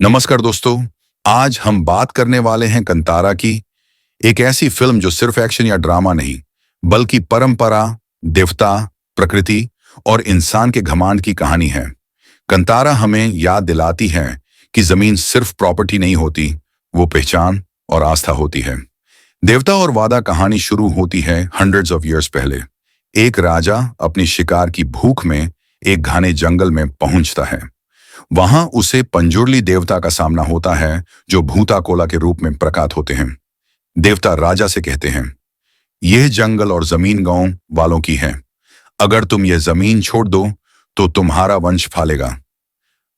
नमस्कार दोस्तों। आज हम बात करने वाले हैं कंतारा की, एक ऐसी फिल्म जो सिर्फ एक्शन या ड्रामा नहीं बल्कि परंपरा, देवता, प्रकृति और इंसान के घमंड की कहानी है। कंतारा हमें याद दिलाती है कि जमीन सिर्फ प्रॉपर्टी नहीं होती, वो पहचान और आस्था होती है। देवता और वादा कहानी शुरू होती है हंड्रेड्स ऑफ ईयर्स पहले। एक राजा अपनी शिकार की भूख में एक घने जंगल में पहुंचता है। वहां उसे पंजुर्ली देवता का सामना होता है, जो भूताकोला के रूप में प्रकट होते हैं। देवता राजा से कहते हैं, यह जंगल और जमीन गांव वालों की है। अगर तुम यह जमीन छोड़ दो तो तुम्हारा वंश फैलेगा।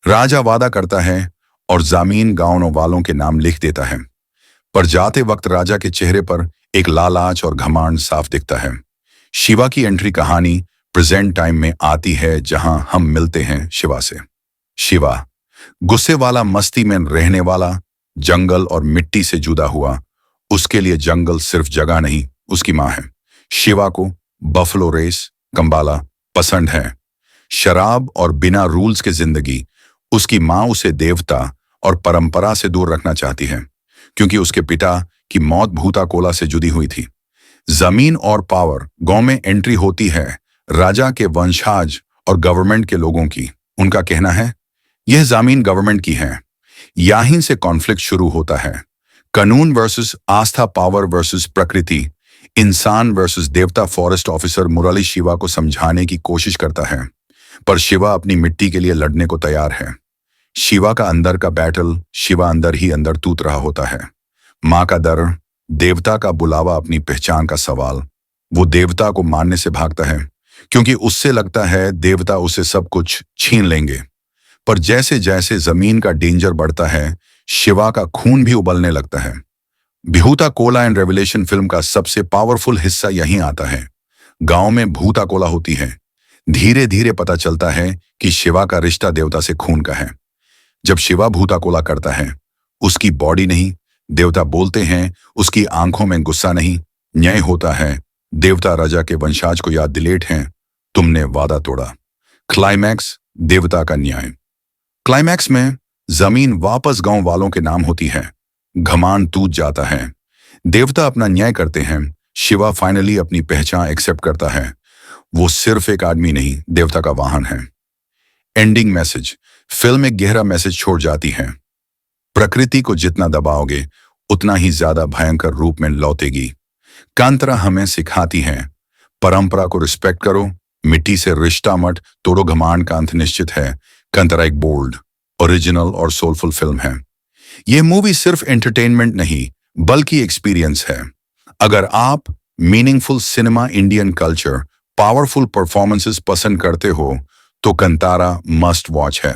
राजा वादा करता है और जमीन गांव वालों के नाम लिख देता है। पर जाते वक्त राजा के चेहरे पर एक लालाच और घमंड साफ दिखता है। शिवा की एंट्री कहानी प्रेजेंट टाइम में आती है, जहां हम मिलते हैं शिवा से। शिवा, गुस्से वाला, मस्ती में रहने वाला, जंगल और मिट्टी से जुदा हुआ। उसके लिए जंगल सिर्फ जगह नहीं, उसकी माँ है। शिवा को बफलो रेस, कंबाला पसंद है, शराब और बिना रूल्स के जिंदगी। उसकी माँ उसे देवता और परंपरा से दूर रखना चाहती है, क्योंकि उसके पिता की मौत भूताकोला से जुड़ी हुई थी। जमीन और पावर गांव में एंट्री होती है राजा के वंशज और गवर्नमेंट के लोगों की। उनका कहना है, यह जमीन गवर्नमेंट की है। यहीं से कॉन्फ्लिक्ट शुरू होता है। कानून वर्सेस आस्था, पावर वर्सेस प्रकृति, इंसान वर्सेस देवता। फॉरेस्ट ऑफिसर मुरली शिवा को समझाने की कोशिश करता है, पर शिवा अपनी मिट्टी के लिए लड़ने को तैयार है। शिवा का अंदर का बैटल शिवा अंदर ही अंदर टूट रहा होता है। माँ का डर, देवता का बुलावा, अपनी पहचान का सवाल। वो देवता को मानने से भागता है, क्योंकि उससे लगता है देवता उसे सब कुछ छीन लेंगे। पर जैसे जैसे जमीन का डेंजर बढ़ता है, शिवा का खून भी उबलने लगता है। भूताकोला एंड रेवलेशन फिल्म का सबसे पावरफुल हिस्सा यहीं आता है। गांव में भूताकोला होती है। धीरे धीरे पता चलता है कि शिवा का रिश्ता देवता से खून का है। जब शिवा भूताकोला करता है, उसकी बॉडी नहीं, देवता बोलते हैं। उसकी आंखों में गुस्सा नहीं, न्याय होता है। देवता राजा के वंशज को याद दिलाते हैं, तुमने वादा तोड़ा। क्लाइमैक्स, देवता का न्याय। क्लाइमैक्स में जमीन वापस गांव वालों के नाम होती है। घमंड टूट जाता है। देवता अपना न्याय करते हैं। शिवा फाइनली अपनी पहचान एक्सेप्ट करता है। वो सिर्फ एक आदमी नहीं, देवता का वाहन है। एंडिंग मैसेज, फिल्म एक गहरा मैसेज छोड़ जाती है। प्रकृति को जितना दबाओगे उतना ही ज्यादा भयंकर रूप में लौटेगी। कांतारा हमें सिखाती है, परंपरा को रिस्पेक्ट करो, मिट्टी से रिश्ता मत तोड़ो, घमंड का अंत निश्चित है। कांतारा एक बोल्ड, ओरिजिनल और सोलफुल फिल्म है। यह मूवी सिर्फ एंटरटेनमेंट नहीं बल्कि एक्सपीरियंस है। अगर आप meaningful cinema, Indian culture, powerful performances पसंद करते हो तो कांतारा मस्ट वॉच है।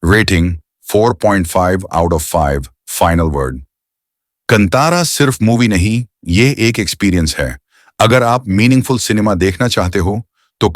Rating 4.5 out of 5। Final word, Kantara सिर्फ मूवी नहीं, ये एक एक्सपीरियंस है। अगर आप मीनिंगफुल सिनेमा देखना चाहते हो तो